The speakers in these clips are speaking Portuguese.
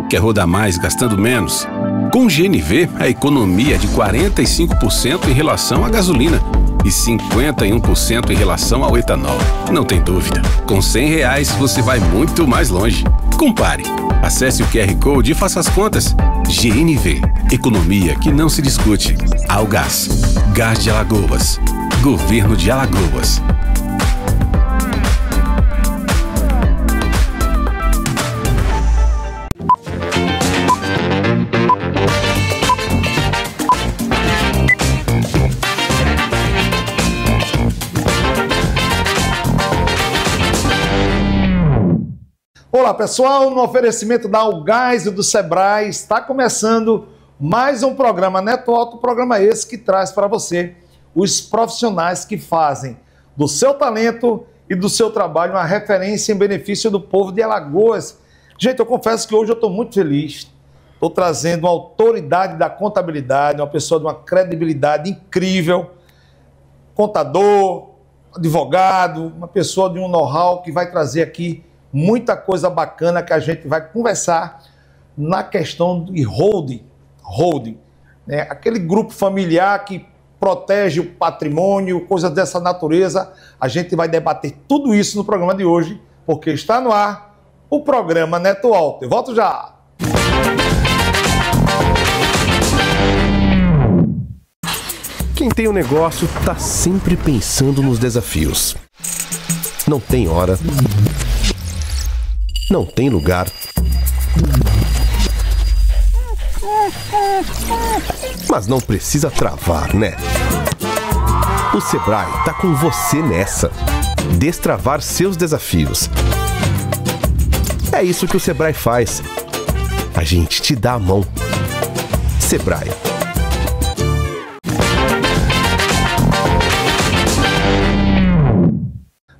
Quer rodar mais gastando menos? Com o GNV, a economia é de 45% em relação à gasolina e 51% em relação ao etanol. Não tem dúvida, com R$100 você vai muito mais longe. Compare. Acesse o QR Code e faça as contas. GNV, economia que não se discute. Algás, Gás de Alagoas, Governo de Alagoas. Olá pessoal, no oferecimento da Algás e do Sebrae, está começando mais um programa Neto Alto, programa esse que traz para você os profissionais que fazem do seu talento e do seu trabalho uma referência em benefício do povo de Alagoas. Gente, eu confesso que hoje eu estou muito feliz, estou trazendo uma autoridade da contabilidade, uma pessoa de uma credibilidade incrível, contador, advogado, uma pessoa de um know-how que vai trazer aqui muita coisa bacana que a gente vai conversar na questão de holding, né? Aquele grupo familiar que protege o patrimônio, coisas dessa natureza. A gente vai debater tudo isso no programa de hoje, porque está no ar o programa Neto Alto. Eu volto já! Quem tem um negócio está sempre pensando nos desafios. Não tem hora, não tem lugar. Mas não precisa travar, né? O Sebrae tá com você nessa. Destravar seus desafios. É isso que o Sebrae faz. A gente te dá a mão. Sebrae.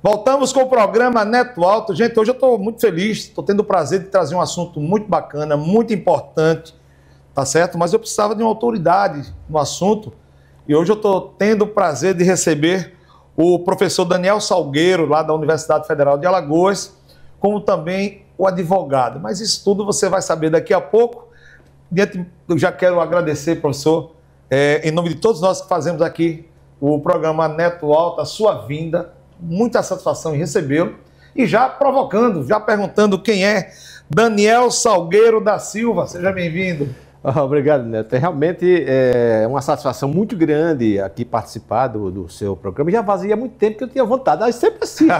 Voltamos com o programa Neto Alto. Gente, hoje eu estou muito feliz, estou tendo o prazer de trazer um assunto muito bacana, muito importante, tá certo? Mas eu precisava de uma autoridade no assunto e hoje eu estou tendo o prazer de receber o professor Daniel Salgueiro, lá da Universidade Federal de Alagoas, como também o advogado. Mas isso tudo você vai saber daqui a pouco. Eu já quero agradecer, professor, em nome de todos nós que fazemos aqui o programa Neto Alto, a sua vinda. Muita satisfação em recebê-lo e já provocando, já perguntando quem é Daniel Salgueiro da Silva. Seja bem-vindo. Obrigado, Neto. Realmente é uma satisfação muito grande aqui participar do seu programa. Já fazia muito tempo que eu tinha vontade, mas sempre assisto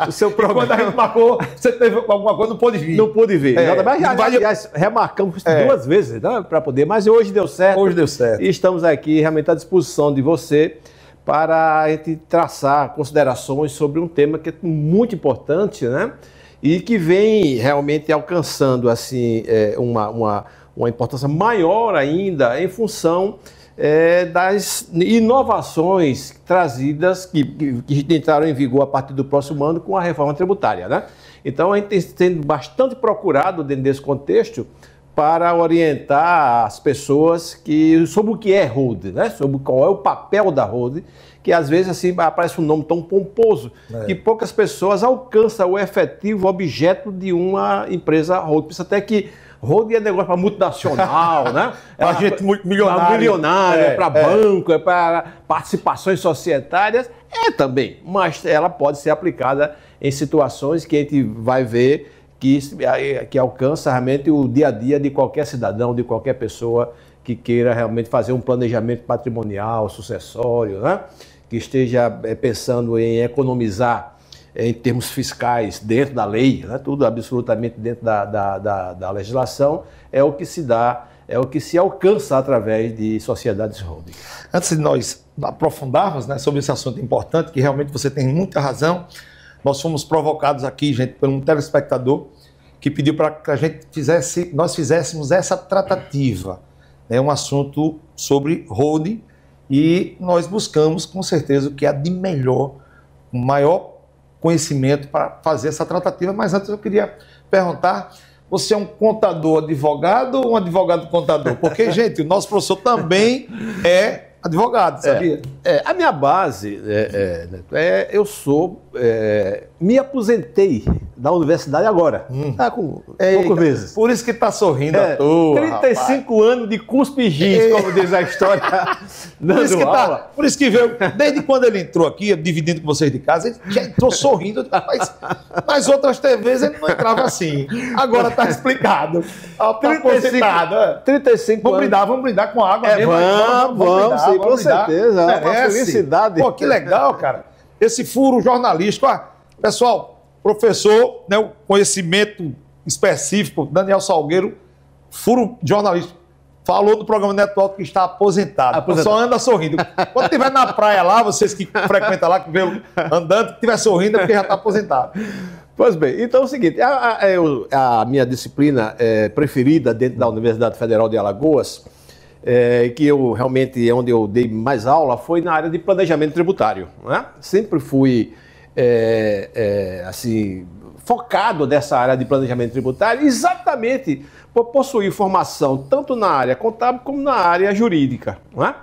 o seu programa. Quando a gente marcou, você teve alguma coisa, não pôde vir. Não pude vir. Aliás, remarcamos 2 vezes, né, para poder, mas hoje deu certo. Hoje deu certo. E estamos aqui realmente à disposição de você para a gente traçar considerações sobre um tema que é muito importante, né? E que vem realmente alcançando assim, uma importância maior ainda em função das inovações trazidas que entraram em vigor a partir do próximo ano com a reforma tributária, né? Então a gente tem bastante procurado dentro desse contexto para orientar as pessoas sobre o que é holding, né? Sobre qual é o papel da holding, que às vezes assim aparece um nome tão pomposo que poucas pessoas alcançam o efetivo objeto de uma empresa holding. Pensa até que holding é negócio para multinacional, né? Para gente milionária, para banco, é para participações societárias, também, mas ela pode ser aplicada em situações que a gente vai ver que alcança realmente o dia a dia de qualquer cidadão, de qualquer pessoa que queira realmente fazer um planejamento patrimonial, sucessório, né? Que esteja pensando em economizar em termos fiscais dentro da lei, né? Tudo absolutamente dentro da legislação, é o que se dá, é o que se alcança através de sociedades holding. Antes de nós aprofundarmos, né, sobre esse assunto importante, que realmente você tem muita razão, nós fomos provocados aqui, gente, por um telespectador que pediu para que nós fizéssemos essa tratativa. É um assunto sobre holding e nós buscamos, com certeza, o que há de melhor, o maior conhecimento para fazer essa tratativa. Mas antes eu queria perguntar, você é um contador advogado ou um advogado contador? Porque, gente, o nosso professor também é advogado, sabia? A minha base, eu sou me aposentei da universidade agora. Tá com poucos meses. Por isso que tá sorrindo à toa, 35 anos de cuspe e giz, como diz a história. Por isso que veio, desde quando ele entrou aqui, dividindo com vocês de casa, ele já entrou sorrindo. Mas outras TVs ele não entrava assim. Agora tá explicado. Tá 35 anos. Vamos brindar com água mesmo. Vamos, sim, com certeza. Uma felicidade. Pô, que legal, cara. Esse furo jornalístico. Pessoal, professor, né, o conhecimento específico, Daniel Salgueiro, furo jornalístico, falou do programa Neto que está aposentado. Só anda sorrindo. Quando estiver na praia lá, vocês que frequentam lá, que vê andando, que estiver sorrindo é porque já está aposentado. Pois bem, então é o seguinte, a minha disciplina preferida dentro da Universidade Federal de Alagoas, que eu realmente, onde eu dei mais aula, foi na área de planejamento tributário. Né? Sempre fui, assim, focado nessa área de planejamento tributário, exatamente por possuir formação tanto na área contábil como na área jurídica. Não é?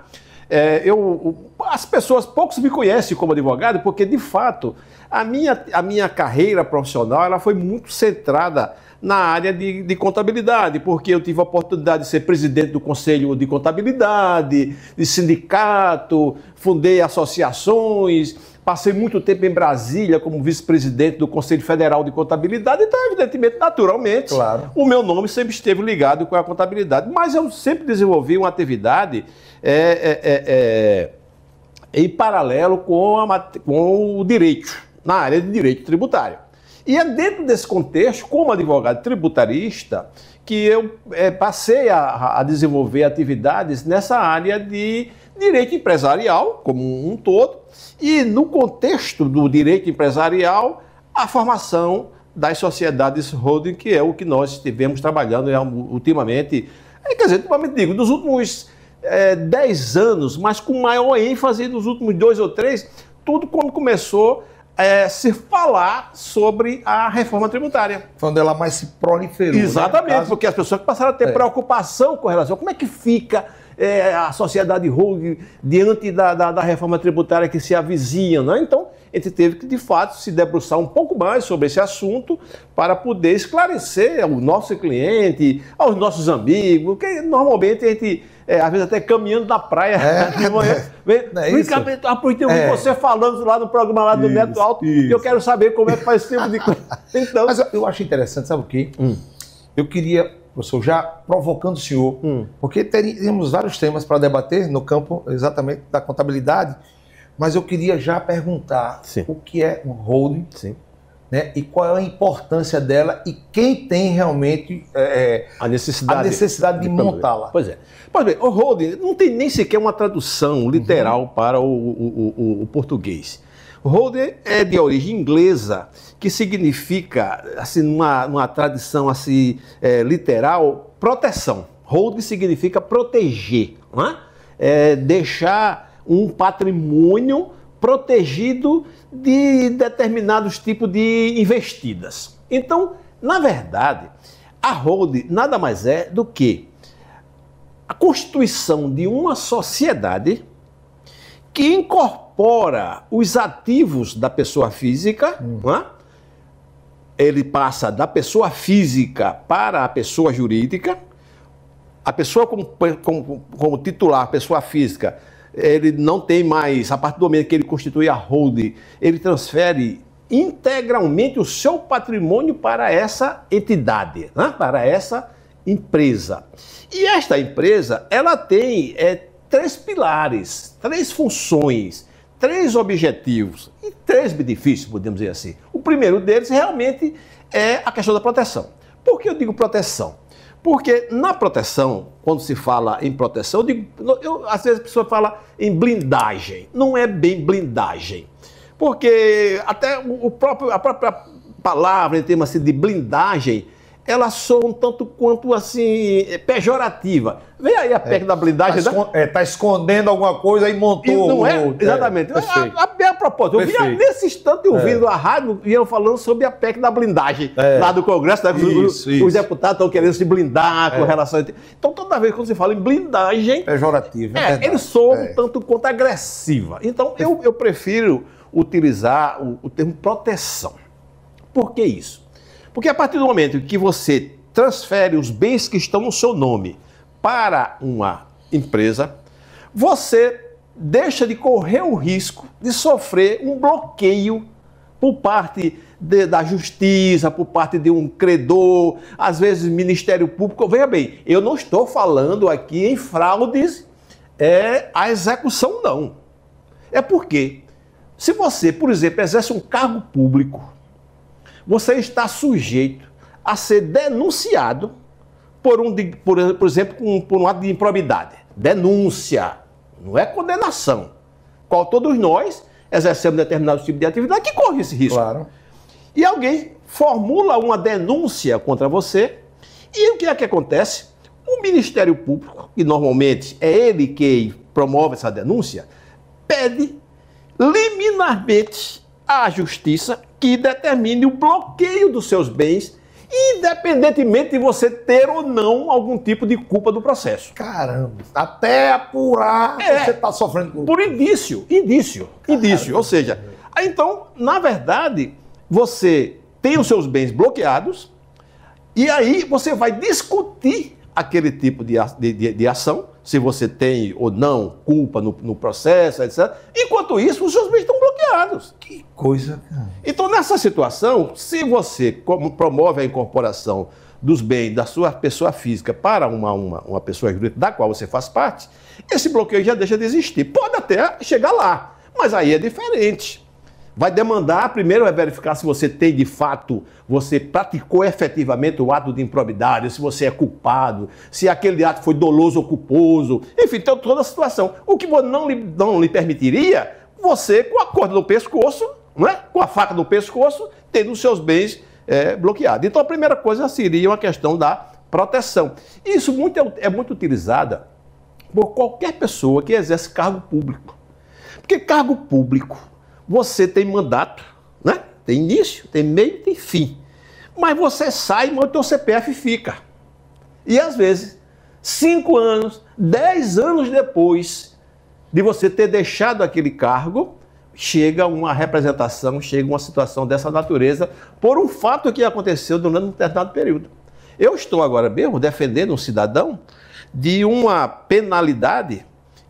As pessoas, poucos me conhecem como advogado, porque, de fato, a minha carreira profissional ela foi muito centrada na área de contabilidade, porque eu tive a oportunidade de ser presidente do Conselho de Contabilidade, de sindicato, fundei associações, passei muito tempo em Brasília como vice-presidente do Conselho Federal de Contabilidade, então, evidentemente, naturalmente, claro, o meu nome sempre esteve ligado com a contabilidade, mas eu sempre desenvolvi uma atividade em paralelo com o direito, na área de direito tributário. E é dentro desse contexto, como advogado tributarista, que eu passei a desenvolver atividades nessa área de direito empresarial, como um todo, e no contexto do direito empresarial, a formação das sociedades holding, que é o que nós estivemos trabalhando ultimamente, digo, nos últimos 10 anos, mas com maior ênfase nos últimos 2 ou 3, tudo quando começou se falar sobre a reforma tributária. Foi onde ela mais se proliferou. Exatamente, né? Porque as pessoas passaram a ter preocupação com relação a como é que fica a sociedade holding diante da reforma tributária que se avizinha, né? Então, a gente teve que, de fato, se debruçar um pouco mais sobre esse assunto para poder esclarecer ao nosso cliente, aos nossos amigos, porque normalmente a gente, às vezes até caminhando na praia de manhã, tem você falando lá no programa lá do Neto Alto, e eu quero saber como é que faz esse tipo de coisa. Então, mas eu acho interessante, sabe o quê? Eu queria, professor, já provocando o senhor, porque teríamos vários temas para debater no campo exatamente da contabilidade, mas eu queria já perguntar o que é um holding, né, e qual é a importância dela e quem tem realmente a necessidade de montá-la. Pois é. Pois bem, o holding não tem nem sequer uma tradução literal para o português. O holding é de origem inglesa, que significa, assim, numa tradição assim, literal, proteção. Holding significa proteger, não é? Deixar um patrimônio protegido de determinados tipos de investidas. Então, na verdade, a holding nada mais é do que a constituição de uma sociedade que incorpora os ativos da pessoa física, não é? Ele passa da pessoa física para a pessoa jurídica, a pessoa como titular, pessoa física, ele não tem mais, a partir do momento que ele constitui a holding, ele transfere integralmente o seu patrimônio para essa entidade, né? Para essa empresa. E esta empresa, ela tem 3 pilares, 3 funções, 3 objetivos e 3 benefícios, podemos dizer assim. O primeiro deles realmente é a questão da proteção. Por que eu digo proteção? Porque na proteção, quando se fala em proteção, às vezes a pessoa fala em blindagem. Não é bem blindagem. Porque até a própria palavra, em termos assim, de blindagem, ela soa um tanto quanto assim, pejorativa. Vem aí a PEC da blindagem. Está escondendo alguma coisa e montou. E não é? Exatamente. A propósito, eu via nesse instante ouvindo a rádio, iam falando sobre a PEC da blindagem lá do Congresso. Né? Os deputados estão querendo se blindar com relação a... Então, toda vez que você fala em blindagem... Pejorativa. Ele soa um tanto quanto agressiva. Então, eu prefiro utilizar o termo proteção. Por que isso? Porque a partir do momento que você transfere os bens que estão no seu nome para uma empresa, você deixa de correr o risco de sofrer um bloqueio por parte da justiça, por parte de um credor, às vezes Ministério Público. Veja bem, eu não estou falando aqui em fraudes a execução, não. É porque, se você, por exemplo, exerce um cargo público, você está sujeito a ser denunciado por exemplo, por um ato de improbidade. Denúncia, não é condenação. Qual todos nós exercemos determinado tipo de atividade que corre esse risco. Claro. E alguém formula uma denúncia contra você, e o que é que acontece? O Ministério Público, que normalmente é ele que promove essa denúncia, pede liminarmente à Justiça que determine o bloqueio dos seus bens, independentemente de você ter ou não algum tipo de culpa do processo. Caramba, até apurar você está sofrendo culpa. Por indício. Ou seja, então, na verdade, você tem os seus bens bloqueados e aí você vai discutir aquele tipo de ação, se você tem ou não culpa no processo, etc. Enquanto isso, os seus bens estão bloqueados. Que coisa, cara. Então, nessa situação, se você promove a incorporação dos bens da sua pessoa física para uma pessoa jurídica da qual você faz parte, esse bloqueio já deixa de existir. Pode até chegar lá, mas aí é diferente. Vai demandar, primeiro é verificar se você tem de fato, você praticou efetivamente o ato de improbidade, se você é culpado, se aquele ato foi doloso ou culposo, enfim, tem toda a situação. O que não lhe permitiria, você com a corda no pescoço, não é? Com a faca no pescoço, tendo os seus bens bloqueados. Então a primeira coisa seria uma questão da proteção. Isso é muito utilizada por qualquer pessoa que exerce cargo público. Porque cargo público, você tem mandato, né? Tem início, tem meio, tem fim. Mas você sai, mas o teu CPF fica. E às vezes, 5 anos, 10 anos depois de você ter deixado aquele cargo, chega uma representação, chega uma situação dessa natureza por um fato que aconteceu durante um determinado período. Eu estou agora mesmo defendendo um cidadão de uma penalidade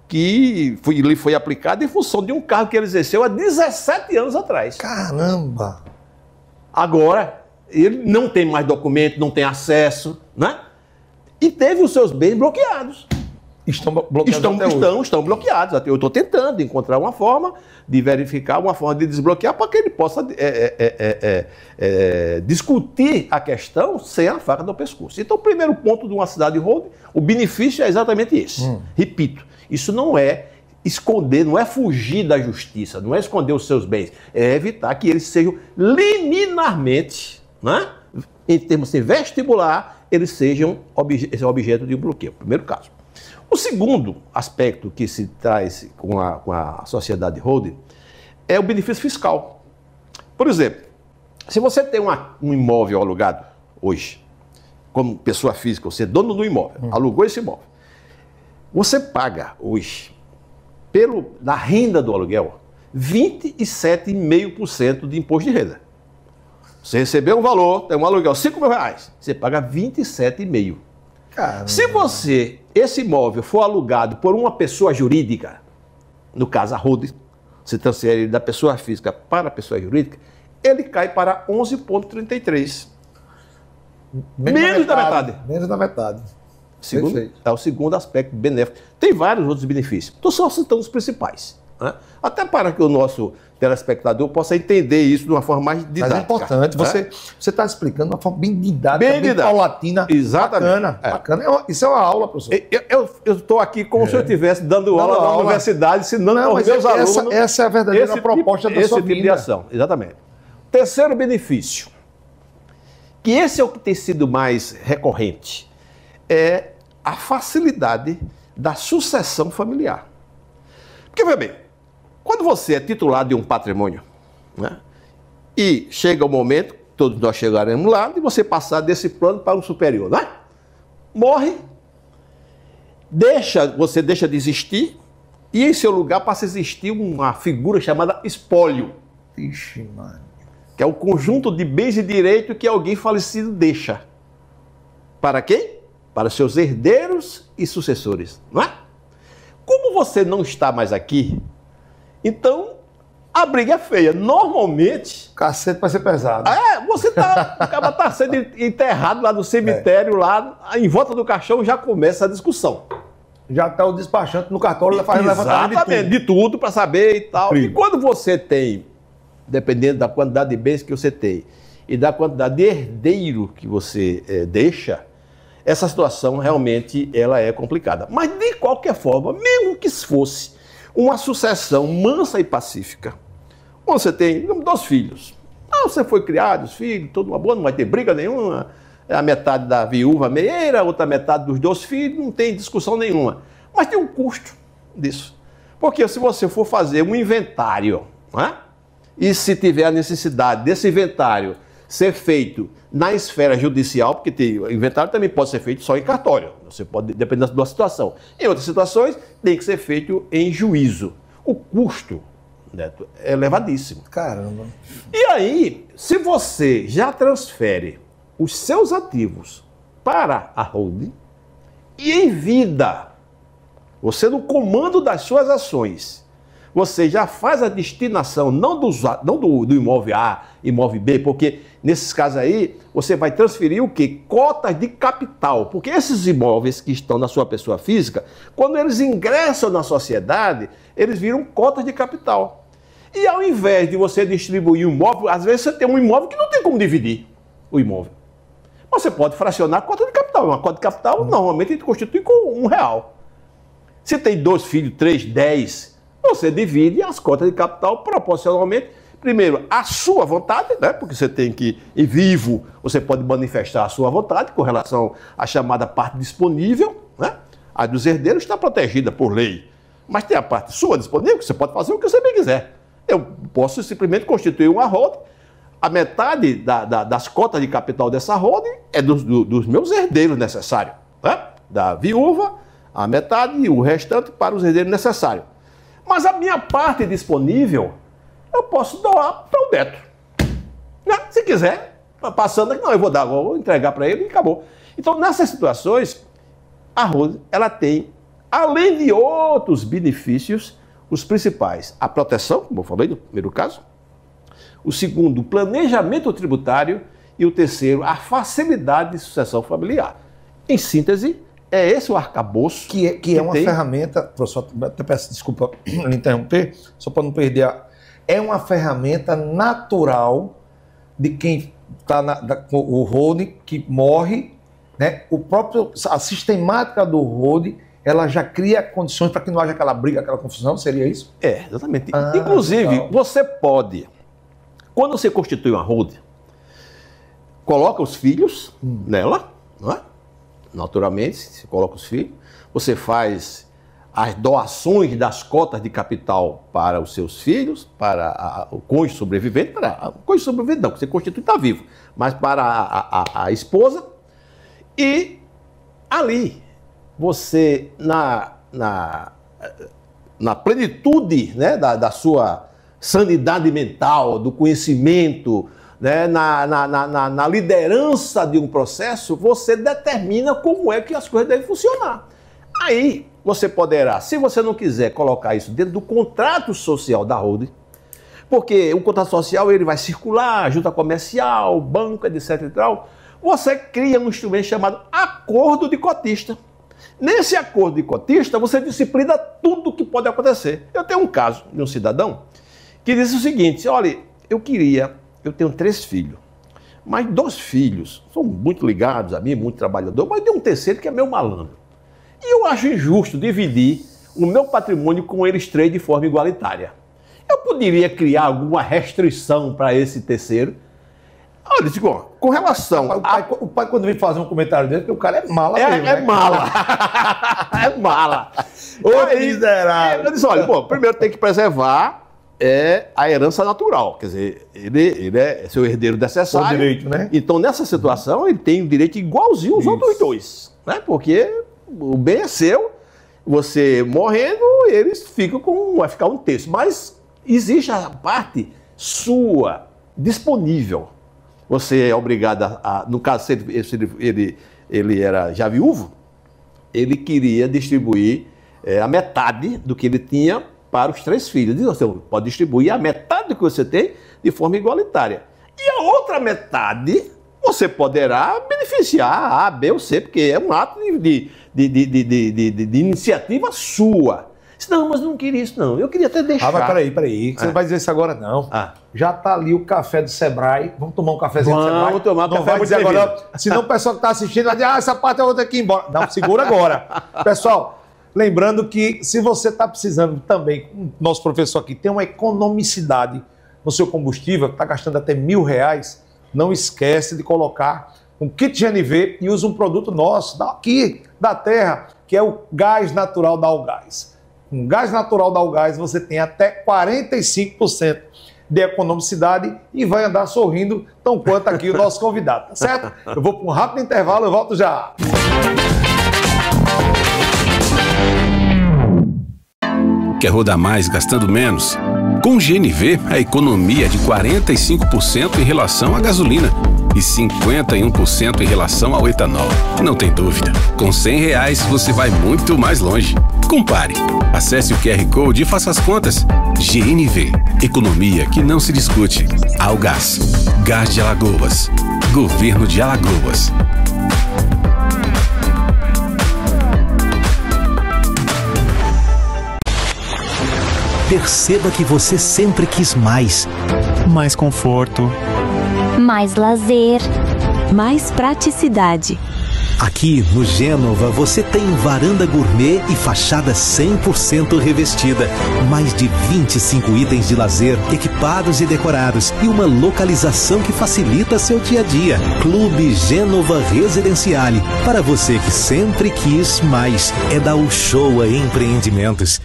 que lhe foi aplicado em função de um cargo que ele exerceu há 17 anos atrás. Caramba! Agora, ele não tem mais documento, não tem acesso, né? E teve os seus bens bloqueados. Estão bloqueados até hoje. Estão bloqueados. Eu estou tentando encontrar uma forma de verificar, uma forma de desbloquear para que ele possa discutir a questão sem a faca no pescoço. Então, o primeiro ponto de uma cidade holding, o benefício é exatamente esse. Repito, isso não é esconder, não é fugir da justiça, não é esconder os seus bens, é evitar que eles sejam liminarmente, né, em termos de vestibular, eles sejam objeto de um bloqueio. Primeiro caso. O segundo aspecto que se traz com a sociedade holding é o benefício fiscal. Por exemplo, se você tem um imóvel alugado hoje, como pessoa física, você é dono do imóvel, alugou esse imóvel, você paga hoje, da renda do aluguel, 27,5% de imposto de renda. Você recebeu um valor, tem um aluguel, R$5.000, você paga 27,5%. Se esse imóvel for alugado por uma pessoa jurídica, no caso a holding, você transfere ele da pessoa física para a pessoa jurídica, ele cai para 11,33%. Menos da metade. Menos da metade. É o segundo aspecto benéfico. Tem vários outros benefícios. Estou só citando os principais, né? Até para que o nosso telespectador possa entender isso de uma forma mais didática. Mas é importante, você está explicando de uma forma bem didática, bem paulatina. Exatamente. Bacana. Isso é uma aula, professor. Eu estou aqui como se eu estivesse dando aula na universidade, ensinando aos meus alunos. Essa é a verdadeira proposta da sua vida. Esse tipo de ação, exatamente. Terceiro benefício, que esse é o que tem sido mais recorrente, é a facilidade da sucessão familiar. Porque, veja bem, quando você é titular de um patrimônio, né, e chega o momento, todos nós chegaremos lá, de você passar desse plano para um superior, né? Morre, você deixa de existir, E em seu lugar passa a existir uma figura chamada espólio. Ixi, mano. Que é o conjunto de bens e direitos que alguém falecido deixa. Para quem? Para seus herdeiros e sucessores, não é? Como você não está mais aqui, então a briga é feia. Normalmente... Cacete vai ser pesado. Você tá... O cara tá sendo enterrado lá no cemitério, lá em volta do caixão, já começa a discussão. Já tá o despachante no cartório fazendo levantamento de tudo para saber e tal. Incrível. E quando você tem, dependendo da quantidade de bens que você tem e da quantidade de herdeiro que você deixa, essa situação realmente ela é complicada. Mas de qualquer forma, mesmo que fosse uma sucessão mansa e pacífica, você tem 2 filhos. Você foi criado, os filhos, tudo uma boa, não vai ter briga nenhuma. É a metade da viúva meieira, a outra metade dos 2 filhos, não tem discussão nenhuma. Mas tem um custo disso. Porque se você for fazer um inventário, não é? E se tiver a necessidade desse inventário ser feito na esfera judicial, porque o inventário também pode ser feito só em cartório, você pode, dependendo da situação. Em outras situações, tem que ser feito em juízo. O custo, Neto, é elevadíssimo. Caramba. E aí, se você já transfere os seus ativos para a holding e em vida, você no comando das suas ações, você já faz a destinação não do imóvel A, imóvel B, porque nesses casos aí você vai transferir o quê? Cotas de capital, porque esses imóveis que estão na sua pessoa física, quando eles ingressam na sociedade, eles viram cotas de capital. E ao invés de você distribuir um imóvel, às vezes você tem um imóvel que não tem como dividir o imóvel. Você pode fracionar a cota de capital. Uma cota de capital normalmente a gente constitui com R$1. Se tem 2 filhos, 3, 10, você divide as cotas de capital proporcionalmente, primeiro, à sua vontade, né? Porque você tem que ir vivo, você pode manifestar a sua vontade com relação à chamada parte disponível, né? A dos herdeiros está protegida por lei. Mas tem a parte sua disponível, que você pode fazer o que você bem quiser. Eu posso simplesmente constituir uma holding. A metade das cotas de capital dessa holding é dos meus herdeiros necessários, né? Da viúva, a metade e o restante para os herdeiros necessários. Mas a minha parte disponível, eu posso doar para o neto. Né? Se quiser, passando aqui, não, eu vou entregar para ele e acabou. Então, nessas situações, a holding, ela tem, além de outros benefícios, os principais: a proteção, como eu falei no primeiro caso. O segundo, o planejamento tributário. E o terceiro, a facilidade de sucessão familiar. Em síntese, é esse o arcabouço que é uma ferramenta, professor, até peço desculpa me interromper, só para não perder. É uma ferramenta natural de quem está com o holding, que morre, né? A sistemática do holding, ela já cria condições para que não haja aquela briga, aquela confusão, seria isso? Exatamente. Inclusive, legal. Você pode, quando você constitui uma holding, coloca os filhos nela, não é? Naturalmente, você coloca os filhos, você faz as doações das cotas de capital para os seus filhos, para o cônjuge sobrevivente, para o cônjuge sobrevivente não, que você constitui está vivo, mas para a esposa, e ali você, na plenitude, né, da sua sanidade mental, do conhecimento, né, na liderança de um processo, você determina como é que as coisas devem funcionar. Aí você poderá, se você não quiser colocar isso dentro do contrato social da holding, porque o contrato social ele vai circular, junta comercial, banco, etc e tal, você cria um instrumento chamado acordo de cotista. Nesse acordo de cotista, você disciplina tudo o que pode acontecer. Eu tenho um caso de um cidadão que disse o seguinte: olha, eu tenho 3 filhos, mas 2 filhos são muito ligados a mim, muito trabalhador, mas tem um terceiro que é meu malandro. E eu acho injusto dividir o meu patrimônio com eles 3 de forma igualitária. Eu poderia criar alguma restrição para esse terceiro? Olha, digo, com relação o pai quando vem fazer um comentário dele, que o cara é mala mesmo, né? Mala. É mala. Miserável. Eu disse, olha, primeiro tem que preservar a herança natural. Quer dizer, ele é seu herdeiro necessário. O direito, né? Então, nessa situação, ele tem um direito igualzinho aos outros 2. Né? Porque o bem é seu, você morrendo, eles ficam vai ficar 1/3. Mas existe a parte sua disponível. Você é obrigado no caso, se ele era já viúvo, ele queria distribuir a metade do que ele tinha para os 3 filhos. Diz, você pode distribuir a metade do que você tem de forma igualitária. E a outra metade você poderá beneficiar A, B ou C, porque é um ato de iniciativa sua. Não, mas eu não queria isso, não. Eu queria até deixar. Mas peraí. Você não vai dizer isso agora, não. Já tá ali o café do Sebrae. Vamos tomar um cafezinho do Sebrae? Vamos tomar um café. Não vai dizer agora, não. Senão o pessoal que tá assistindo vai dizer, essa parte eu vou ter que ir embora. Não, segura agora. Pessoal, lembrando que se você está precisando também, nosso professor aqui, tem uma economicidade no seu combustível, que está gastando até R$1.000, não esquece de colocar um kit GNV e usa um produto nosso, daqui, da terra, que é o gás natural da Algás. Com gás natural da Algás você tem até 45% de economicidade e vai andar sorrindo tão quanto aqui o nosso convidado, tá certo? Eu vou para um rápido intervalo, eu volto já. Quer rodar mais gastando menos? Com o GNV, a economia é de 45% em relação à gasolina e 51% em relação ao etanol. Não tem dúvida, com R$100 você vai muito mais longe. Compare. Acesse o QR Code e faça as contas. GNV, economia que não se discute. Algás, Gás de Alagoas, Governo de Alagoas. Perceba que você sempre quis mais. Mais conforto. Mais lazer. Mais praticidade. Aqui no Gênova você tem varanda gourmet e fachada 100% revestida. Mais de 25 itens de lazer equipados e decorados e uma localização que facilita seu dia a dia. Clube Gênova Residenciale. Para você que sempre quis mais. É da Uchoa Empreendimentos.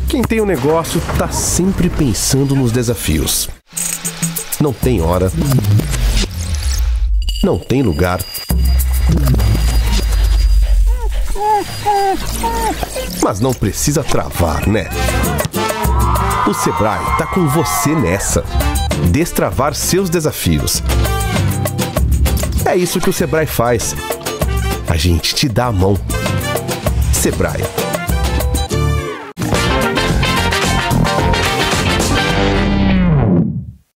Quem tem um negócio tá sempre pensando nos desafios. Não tem hora. Não tem lugar. Mas não precisa travar, né? O Sebrae tá com você nessa. Destravar seus desafios. É isso que o Sebrae faz. A gente te dá a mão. Sebrae.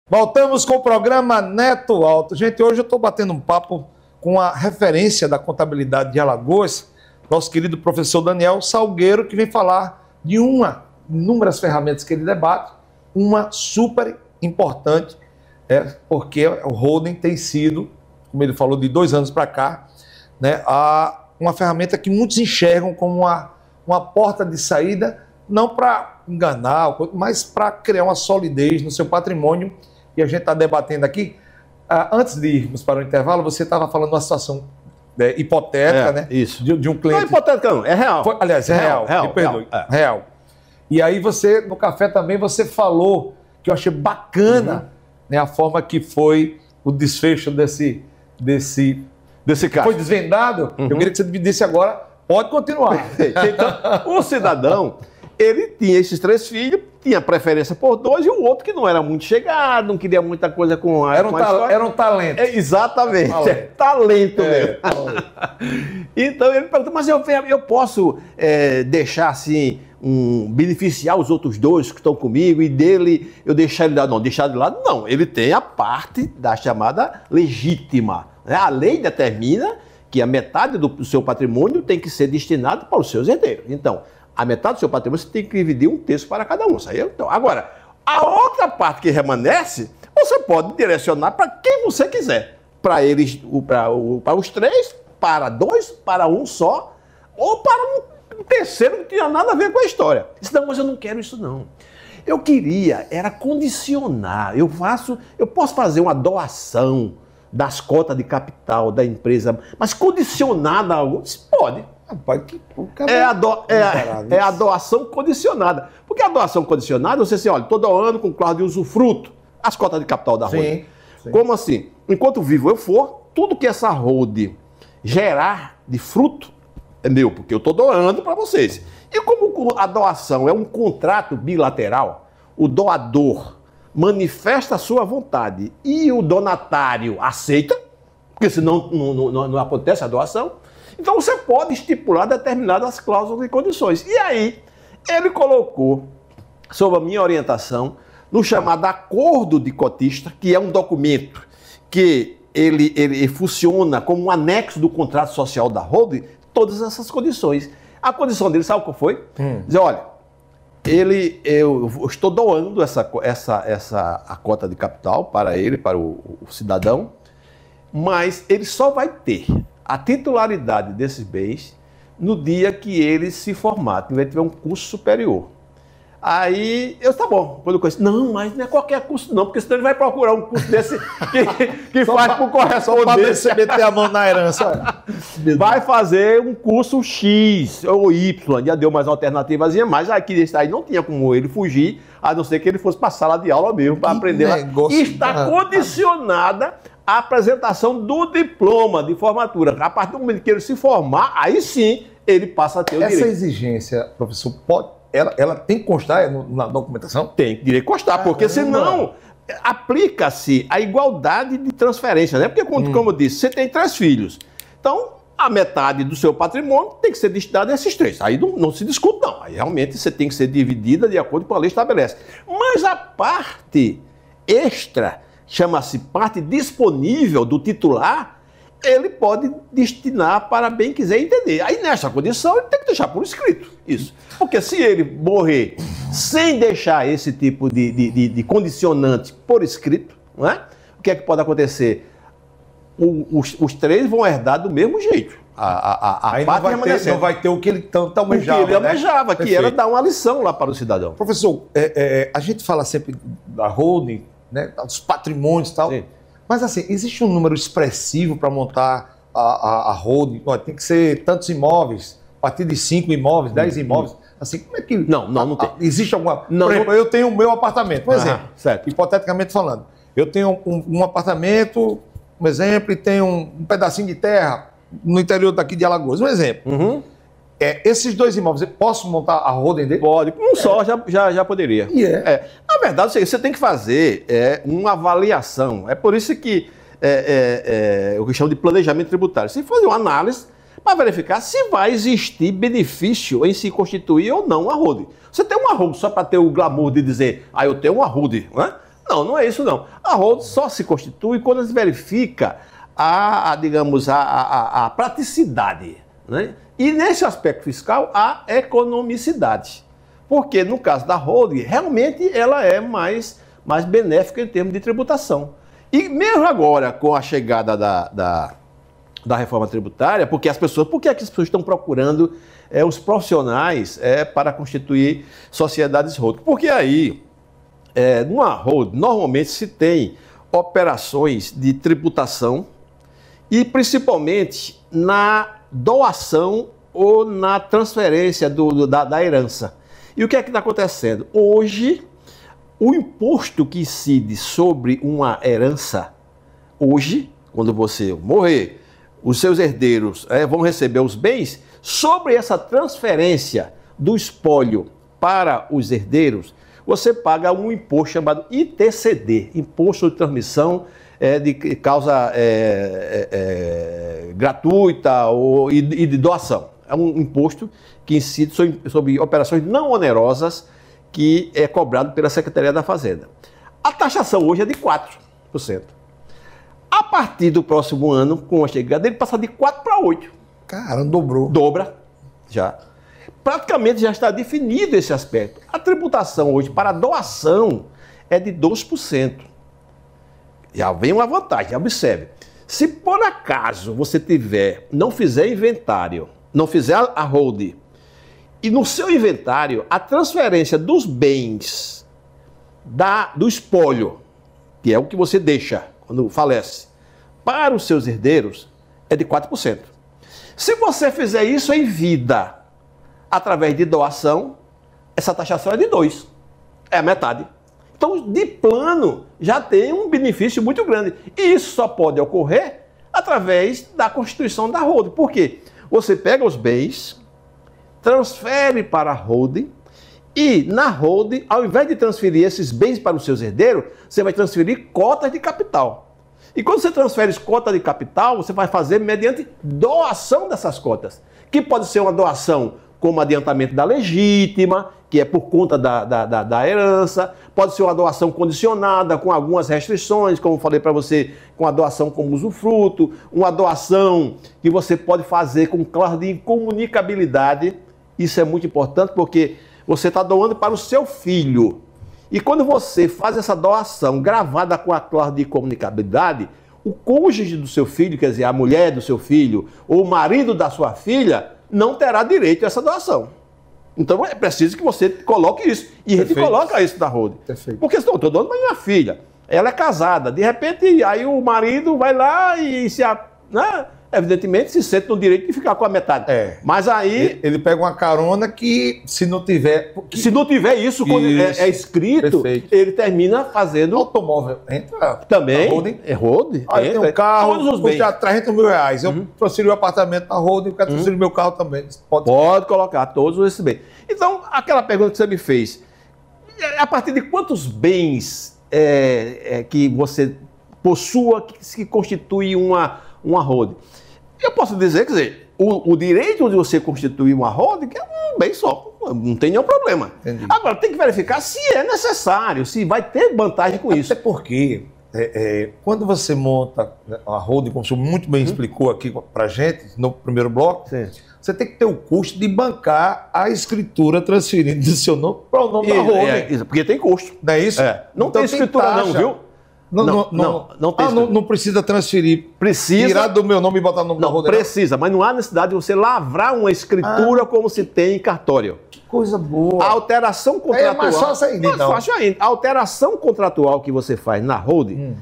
Voltamos com o programa Neto Alto. Gente, hoje eu estou batendo um papo com a referência da contabilidade de Alagoas, nosso querido professor Daniel Salgueiro, que vem falar de inúmeras ferramentas que ele debate, uma super importante, porque o holding tem sido, como ele falou, de 2 anos para cá, né, uma ferramenta que muitos enxergam como uma porta de saída, não para enganar, mas para criar uma solidez no seu patrimônio. E a gente está debatendo aqui. Antes de irmos para o intervalo, você estava falando de uma situação hipotética, né? Isso. De um cliente. Não é hipotética, não, é real. Aliás, é real. Me perdoe. Real. E aí você, no café também, você falou, que eu achei bacana, né, a forma que foi o desfecho desse caso. Foi desvendado. Eu queria que você me disse agora. Pode continuar. Então, o cidadão, ele tinha esses 3 filhos, tinha preferência por 2 e o outro que não era muito chegado, não queria muita coisa com a história. Era um talento. Exatamente, talento mesmo. Então ele perguntou, mas eu posso deixar assim, beneficiar os outros 2 que estão comigo e dele eu deixar ele de lado? Não, deixar de lado não, ele tem a parte da chamada legítima. Né? A lei determina que a metade do seu patrimônio tem que ser destinado para os seus herdeiros. Então, a metade do seu patrimônio você tem que dividir 1/3 para cada um. Então, agora, a outra parte que remanesce, você pode direcionar para quem você quiser. Para eles, para os 3, para 2, para um só, ou para um terceiro que não tinha nada a ver com a história. Não, mas eu não quero isso não. Eu queria, era condicionar. Eu posso fazer uma doação das cotas de capital da empresa, mas condicionada a algo? Pode. É a doação condicionada. Porque a doação condicionada, você assim, olha, estou doando com cláusula de usufruto as cotas de capital da holding. Como assim? Enquanto vivo eu for, tudo que essa holding gerar de fruto é meu, porque eu estou doando para vocês. E como a doação é um contrato bilateral, o doador manifesta a sua vontade e o donatário aceita, porque senão não acontece a doação, então você pode estipular determinadas cláusulas e condições. E aí, ele colocou, sob a minha orientação, no chamado acordo de cotista, que é um documento que ele funciona como um anexo do contrato social da holding, todas essas condições. A condição dele, sabe qual foi? Dizer, olha, eu estou doando a cota de capital para ele, para o cidadão, mas ele só vai ter a titularidade desses bens no dia que ele se formar, que vai tiver um curso superior. Aí, tá bom, quando eu conheço, não, mas não é qualquer curso não, porque senão ele vai procurar um curso desse que faz por correspondência. Só para você meter a mão na herança. Vai fazer um curso X ou Y, já deu mais alternativas, mas aqui esse aí não tinha como ele fugir, a não ser que ele fosse para a sala de aula mesmo, para aprender. E está condicionada a apresentação do diploma de formatura. A partir do momento que ele se formar, aí sim ele passa a ter o direito. Essa exigência, professor, ela tem que constar na documentação? Tem que constar, porque senão aplica-se a igualdade de transferência, né? Porque, como eu disse, você tem 3 filhos. Então, a metade do seu patrimônio tem que ser destinada a esses 3. Aí não se discute, não. Aí realmente você tem que ser dividida de acordo com a lei estabelece. Mas a parte extra, chama-se parte disponível do titular, ele pode destinar para bem quiser entender. Aí, nessa condição, ele tem que deixar por escrito isso. Porque se ele morrer sem deixar esse tipo de condicionante por escrito, não é? O que é que pode acontecer? Os 3 vão herdar do mesmo jeito. Aí não vai ter o que ele tanto almejava. O que ele almejava, que era dar uma lição lá para o cidadão. Professor, a gente fala sempre da holding, né, dos patrimônios e tal. Sim. Mas assim, existe um número expressivo para montar a holding? Tem que ser tantos imóveis, a partir de 5 imóveis, 10 imóveis. Assim, como é que... Não tem. Existe alguma... Por exemplo, eu tenho o meu apartamento, por exemplo, certo. Hipoteticamente falando. Eu tenho um apartamento, um exemplo, e tenho um pedacinho de terra no interior daqui de Alagoas, um exemplo. Esses 2 imóveis, eu posso montar a holding dele? Pode, um só já poderia. Na verdade, você tem que fazer uma avaliação. É por isso que o que chamo de planejamento tributário. Você fazer uma análise para verificar se vai existir benefício em se constituir ou não a holding. Você tem uma holding só para ter o glamour de dizer, eu tenho uma holding, não é? Não é isso não. A holding só se constitui quando se verifica a praticidade, né? E nesse aspecto fiscal, a economicidade. Porque no caso da holding, realmente ela é mais benéfica em termos de tributação. E mesmo agora, com a chegada da reforma tributária, por que as pessoas estão procurando os profissionais para constituir sociedades holding? Porque aí, numa holding, normalmente se tem operações de tributação e principalmente na doação ou na transferência da herança. E o que é que está acontecendo? Hoje, o imposto que incide sobre uma herança, hoje, quando você morrer, os seus herdeiros vão receber os bens, sobre essa transferência do espólio para os herdeiros, você paga um imposto chamado ITCD, Imposto de Transmissão de Causa Gratuita e de doação. É um imposto que incide sobre operações não onerosas que é cobrado pela Secretaria da Fazenda. A taxação hoje é de 4%. A partir do próximo ano, com a chegada dele, passa de 4 para 8. Caramba, dobrou. Dobra, já. Praticamente já está definido esse aspecto. A tributação hoje para doação é de 2%. Já vem uma vantagem, observe. Se por acaso você não fizer inventário, não fizer a holding, e no seu inventário a transferência dos bens do espólio, que é o que você deixa quando falece, para os seus herdeiros, é de 4%. Se você fizer isso em vida, através de doação, essa taxação é de 2%. É a metade. Então, de plano, já tem um benefício muito grande. E isso só pode ocorrer através da constituição da holding. Por quê? Você pega os bens, transfere para a holding e na holding, ao invés de transferir esses bens para os seus herdeiros, você vai transferir cotas de capital. E quando você transfere cotas de capital, você vai fazer mediante doação dessas cotas, que pode ser uma doação como adiantamento da legítima, que é por conta da herança, pode ser uma doação condicionada com algumas restrições, como falei para você, com a doação como usufruto, uma doação que você pode fazer com cláusula de incomunicabilidade. Isso é muito importante porque você está doando para o seu filho. E quando você faz essa doação gravada com a cláusula de incomunicabilidade, o cônjuge do seu filho, quer dizer, a mulher do seu filho, ou o marido da sua filha, não terá direito a essa doação. Então é preciso que você coloque isso. E a gente coloca isso na holding. Porque senão eu estou doando para minha filha. Ela é casada. De repente, aí o marido vai lá e evidentemente se sente no direito de ficar com a metade. Mas aí... Ele pega uma carona que, se não tiver... Se não tiver isso, quando é escrito, ele termina fazendo... Automóvel entra também. Holding. É holding. Aí tem um carro, todos os bens. custa 300 mil reais. Eu transferi o apartamento na holding, eu quero transferir meu carro também. Pode colocar todos esses bens. Então, aquela pergunta que você me fez, a partir de quantos bens que você possua que constitui uma holding? Eu posso dizer, quer dizer, o direito de você constituir uma holding é um bem só, não tem nenhum problema. Entendi. Agora, tem que verificar se é necessário, se vai ter vantagem com isso. Até porque, quando você monta a holding, como o senhor muito bem explicou aqui pra gente, no primeiro bloco, você tem que ter o custo de bancar a escritura transferindo do seu nome para o nome da holding. Porque tem custo. Não é isso? Não Então tem escritura taxa. não, viu? Não tem escritura. Não precisa transferir. Precisa. Tirar do meu nome e botar no nome da holding. Precisa, mas não há necessidade de você lavrar uma escritura como se tem em cartório. Que coisa boa. A alteração contratual... É mais fácil ainda, então. Mais fácil ainda. A alteração contratual que você faz na holding,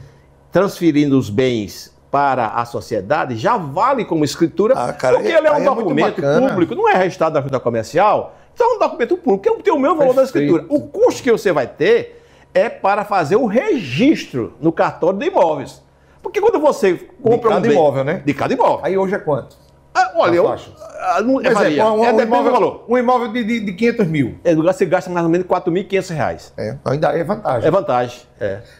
transferindo os bens para a sociedade, já vale como escritura, porque ele é um documento público, não é registrado na junta comercial, então é um documento público, que tem o mesmo valor da escritura. O custo que você vai ter é para fazer o registro no cartório de imóveis. Porque quando você compra de cada imóvel, né? De cada imóvel. Aí hoje é quanto? Olha, depende do valor. Um imóvel de 500 mil. Você gasta mais ou menos R$4.500. Ainda é vantagem. É vantagem.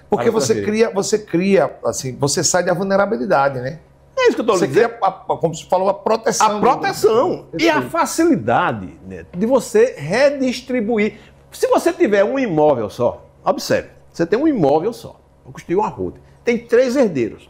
Porque você cria, assim, você sai da vulnerabilidade, né? É isso que eu estou dizendo. Você cria, como você falou, a proteção. A proteção. E a facilidade, né, de você redistribuir. Se você tiver um imóvel só, observe, você tem um imóvel só, vou construir uma holding, tem 3 herdeiros.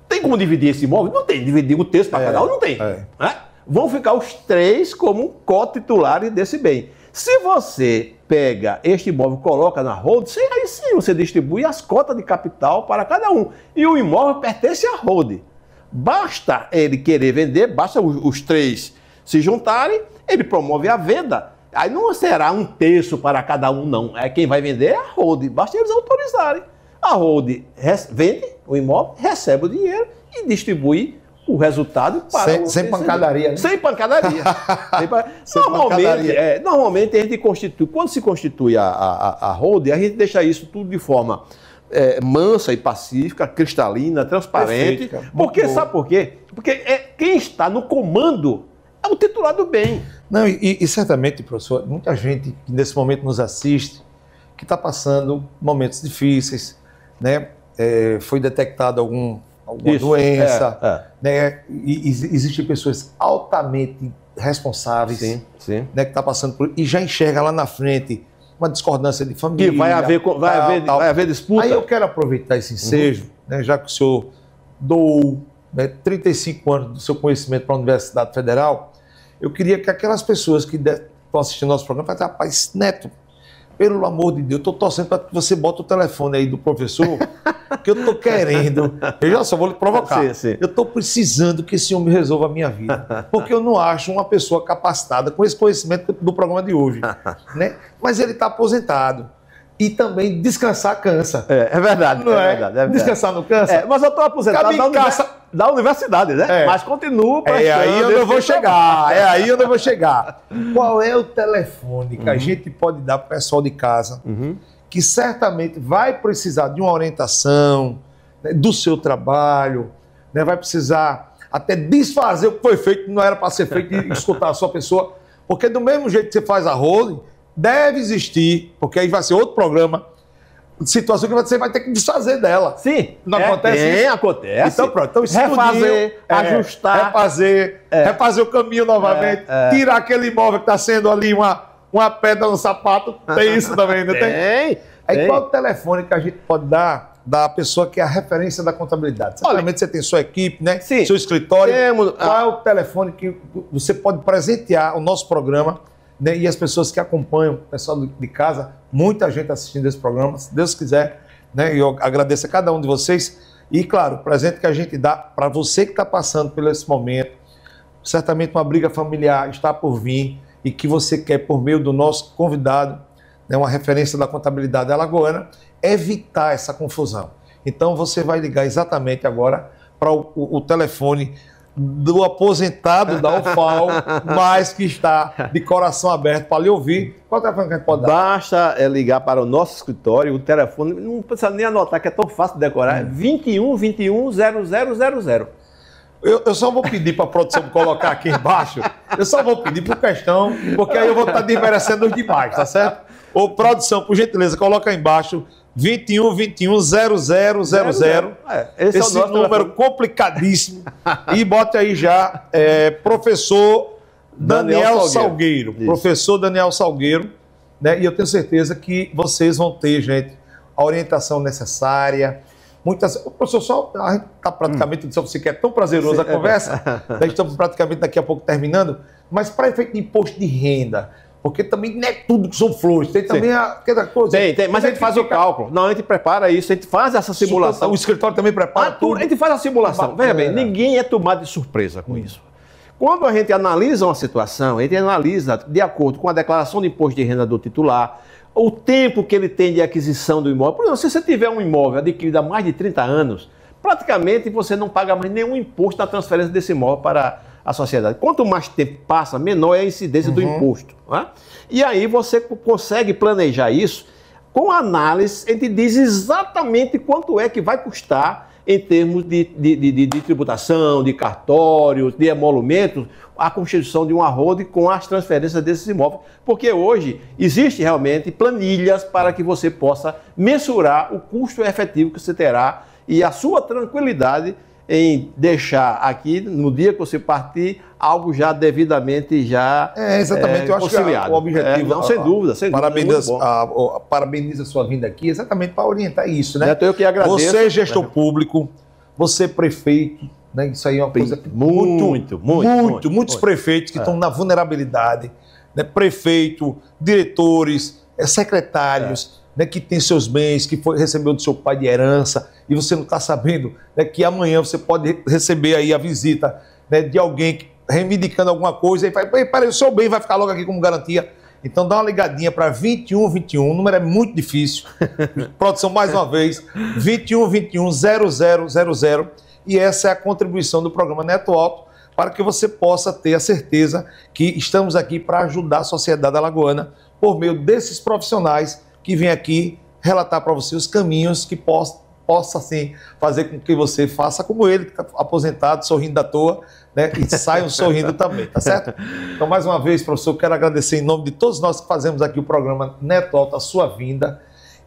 Tem como dividir esse imóvel? Não tem. Dividir o terço para cada um? Não tem. Né? Vão ficar os 3 como co-titulares desse bem. Se você pega este imóvel e coloca na holding, aí sim você distribui as cotas de capital para cada um. E o imóvel pertence à holding. Basta ele querer vender, basta os 3 se juntarem, ele promove a venda. Aí não será um terço para cada um, não. Quem vai vender é a holding. Basta eles autorizarem. A holding vende o imóvel, recebe o dinheiro e distribui o resultado para sem pancadaria, né? Sem pancadaria. Normalmente a gente constitui, quando se constitui a holding, a gente deixa isso tudo de forma mansa e pacífica, cristalina, transparente. Porque sabe por quê? Porque quem está no comando é o titular do bem. Não, e certamente, professor, muita gente que nesse momento nos assiste, que está passando momentos difíceis, né? Foi detectada alguma doença, né? E existem pessoas altamente responsáveis, sim. Né? Que está passando por... E já enxerga lá na frente uma discordância de família. Que vai haver disputa. Aí eu quero aproveitar esse ensejo, né? Já que o senhor doou, né, 35 anos do seu conhecimento para a Universidade Federal, eu queria que aquelas pessoas que estão assistindo nosso programa falem, rapaz, Neto, pelo amor de Deus, eu estou torcendo para que você bote o telefone aí do professor, que eu estou querendo. Eu já só vou lhe provocar. Sim. Eu estou precisando que esse homem resolva a minha vida. Porque eu não acho uma pessoa capacitada com esse conhecimento do programa de hoje. Né? Mas ele está aposentado. E também descansar cansa. É verdade. Não é verdade. Descansar não cansa? Mas eu estou aposentado da universidade, né? Mas continuo prestando. Aí eu não vou chegar. Qual é o telefone que a gente pode dar para o pessoal de casa, que certamente vai precisar de uma orientação, né, do seu trabalho, né, vai precisar até desfazer o que foi feito, não era para ser feito, e escutar a sua pessoa. Porque do mesmo jeito que você faz a holding, deve existir, porque aí vai ser outro programa, situação que você vai ter que desfazer dela. Sim. Não acontece isso? Acontece. Então pronto. Então, refazer, ajustar. Refazer o caminho novamente, tirar aquele imóvel que está sendo ali uma pedra no sapato. Tem isso também, não tem? Aí qual o telefone que a gente pode dar da pessoa que é a referência da contabilidade? Certamente você tem sua equipe, né? Sim. Seu escritório. Temos. Qual é o telefone que você pode presentear o nosso programa, né? E as pessoas que acompanham, o pessoal de casa, muita gente assistindo esse programa, se Deus quiser, né? Eu agradeço a cada um de vocês. E, claro, o presente que a gente dá para você que está passando por esse momento, certamente uma briga familiar está por vir e que você quer, por meio do nosso convidado, né, uma referência da contabilidade alagoana, evitar essa confusão. Então você vai ligar exatamente agora para o telefone do aposentado da UFAL, mas que está de coração aberto para lhe ouvir. Qual é o telefone que a gente pode dar? Basta ligar para o nosso escritório, o telefone, não precisa nem anotar, que é tão fácil de decorar, 21 21 0000. Eu só vou pedir para a produção colocar aqui embaixo, eu só vou pedir por questão, porque aí eu vou estar desmerecendo os demais, tá certo? Ô, produção, por gentileza, coloca aí embaixo 21 21 0000. Esse é o nosso número complicadíssimo. E bote aí já professor Daniel Salgueiro. Professor Daniel Salgueiro, né? E eu tenho certeza que vocês vão ter, gente, a orientação necessária. O professor, a gente está praticamente, se você quer tão prazeroso a conversa, nós estamos praticamente daqui a pouco terminando, mas para efeito de imposto de renda, porque também não é tudo que são flores, tem também aquela coisa. Tem, mas a gente faz o cálculo. Não, a gente prepara isso, a gente faz essa simulação. O escritório também prepara tudo. A gente faz a simulação. Veja bem, ninguém é tomado de surpresa com isso. Quando a gente analisa uma situação, a gente analisa de acordo com a declaração de imposto de renda do titular, o tempo que ele tem de aquisição do imóvel. Por exemplo, se você tiver um imóvel adquirido há mais de 30 anos, praticamente você não paga mais nenhum imposto na transferência desse imóvel para a sociedade. Quanto mais tempo passa, menor é a incidência do imposto. Né? E aí você consegue planejar isso. Com análise, a gente diz exatamente quanto é que vai custar em termos de tributação, de cartórios, de emolumentos, a constituição de uma holding com as transferências desses imóveis. Porque hoje existe realmente planilhas para que você possa mensurar o custo efetivo que você terá e a sua tranquilidade em deixar aqui, no dia que você partir, algo já devidamente exatamente, eu acho que o objetivo... não, sem dúvida, sem dúvida. Parabenizo a sua vinda aqui, exatamente para orientar isso, né? Eu que agradeço. Você, gestor público, você, prefeito, né? Isso aí é uma coisa... Muitos prefeitos que estão na vulnerabilidade, né? Prefeito, diretores, secretários... Né, que tem seus bens, que recebeu do seu pai de herança, e você não está sabendo, né, que amanhã você pode receber aí a visita, né, de alguém reivindicando alguma coisa, e fala, peraí, o seu bem vai ficar logo aqui como garantia. Então dá uma ligadinha para 2121, o número é muito difícil, produção mais uma vez, 2121 0000, e essa é a contribuição do programa Neto Alto, para que você possa ter a certeza que estamos aqui para ajudar a sociedade alagoana por meio desses profissionais que vem aqui relatar para você os caminhos que possa assim, fazer com que você faça como ele, que está aposentado, sorrindo à toa, né? E saiam sorrindo também, tá certo? Então, mais uma vez, professor, quero agradecer em nome de todos nós que fazemos aqui o programa Neto Alto, a sua vinda.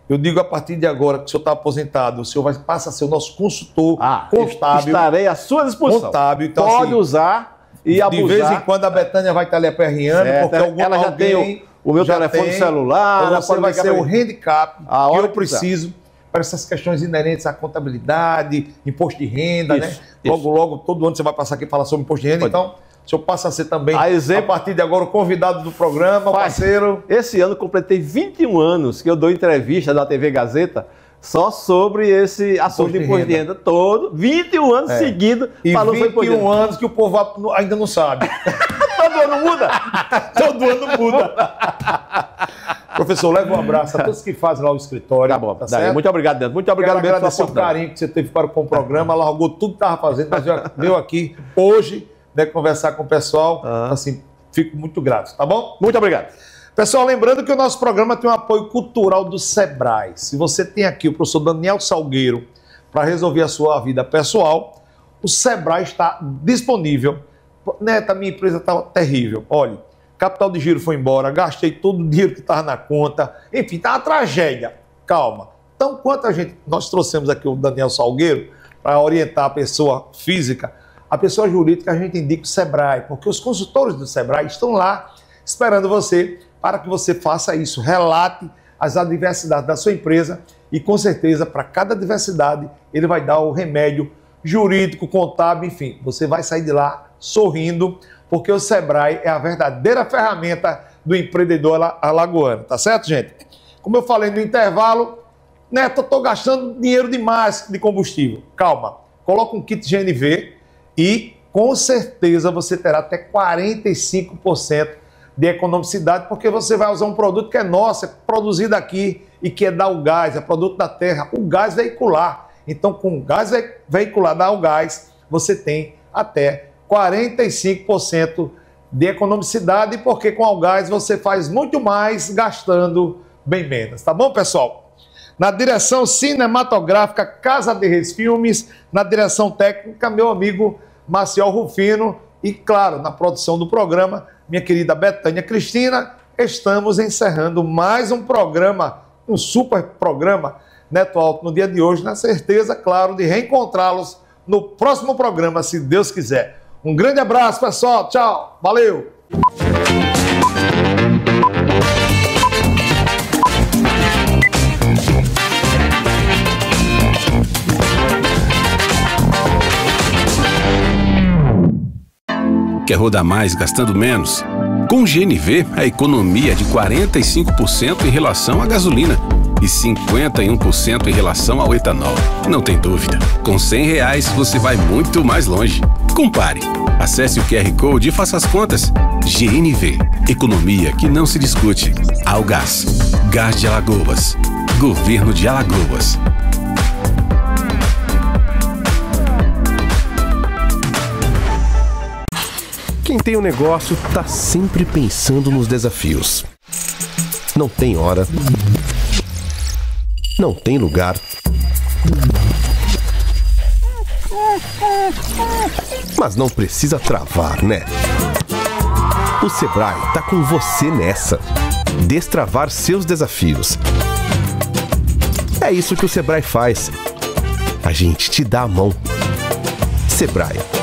Eu digo a partir de agora que o senhor está aposentado, o senhor passa a ser o nosso consultor contábil. Estarei à sua disposição. Contábil. Então, pode assim, usar e abusar. De vez em quando a Betânia vai estar ali aperreando, porque ela já tem o meu telefone celular. Então você vai ser o handicap que eu preciso para essas questões inerentes à contabilidade, imposto de renda, né? Logo, todo ano você vai passar aqui e falar sobre imposto de renda. Então, o senhor passa a ser também, a partir de agora, o convidado do programa, parceiro. Esse ano completei 21 anos que eu dou entrevista da TV Gazeta só sobre esse assunto de imposto de renda. 21 anos seguidos falando sobre imposto de renda. 21 anos que o povo ainda não sabe. Todo ano muda. Todo ano muda. Professor, leva um abraço a todos que fazem lá o escritório. Tá bom, tá certo? Muito obrigado, Dentro. Muito obrigado mesmo. Quero agradecer o carinho que você teve para com o programa, largou tudo que estava fazendo, mas veio aqui hoje, né, conversar com o pessoal. Assim, fico muito grato, tá bom? Muito obrigado. Pessoal, lembrando que o nosso programa tem um apoio cultural do Sebrae. Se você tem aqui o professor Daniel Salgueiro para resolver a sua vida pessoal, o Sebrae está disponível. Neto, a minha empresa está terrível. Olha, capital de giro foi embora, gastei todo o dinheiro que estava na conta, enfim, está uma tragédia. Calma. Então, nós trouxemos aqui o Daniel Salgueiro para orientar a pessoa física, a pessoa jurídica a gente indica o Sebrae, porque os consultores do Sebrae estão lá esperando você para que você faça isso, relate as adversidades da sua empresa e com certeza para cada adversidade ele vai dar o remédio jurídico, contábil, enfim, você vai sair de lá sorrindo, porque o Sebrae é a verdadeira ferramenta do empreendedor alagoano, tá certo, gente? Como eu falei no intervalo, Neto, eu estou gastando dinheiro demais de combustível. Calma, coloca um kit GNV e com certeza você terá até 45% de economicidade, porque você vai usar um produto que é nosso, é produzido aqui e que é da Algás, é produto da terra, o gás veicular. Então, com o gás veicular da Algás, você tem até 45% de economicidade, porque com Algás você faz muito mais gastando bem menos. Tá bom, pessoal? Na direção cinematográfica, Casa de Reis Filmes, na direção técnica, meu amigo Maciel Rufino e, claro, na produção do programa, minha querida Betânia Cristina. Estamos encerrando mais um programa, um super programa Neto Alto no dia de hoje, na certeza, claro, de reencontrá-los no próximo programa, se Deus quiser. Um grande abraço, pessoal. Tchau. Valeu. Quer rodar mais gastando menos? Com o GNV, a economia é de 45% em relação à gasolina e 51% em relação ao etanol. Não tem dúvida, com R$100 você vai muito mais longe. Compare. Acesse o QR Code e faça as contas. GNV, economia que não se discute. Algás, Gás de Alagoas, Governo de Alagoas. Quem tem um negócio tá sempre pensando nos desafios. Não tem hora, não tem lugar, mas não precisa travar, né? O Sebrae tá com você nessa. Destravar seus desafios. É isso que o Sebrae faz. A gente te dá a mão. Sebrae.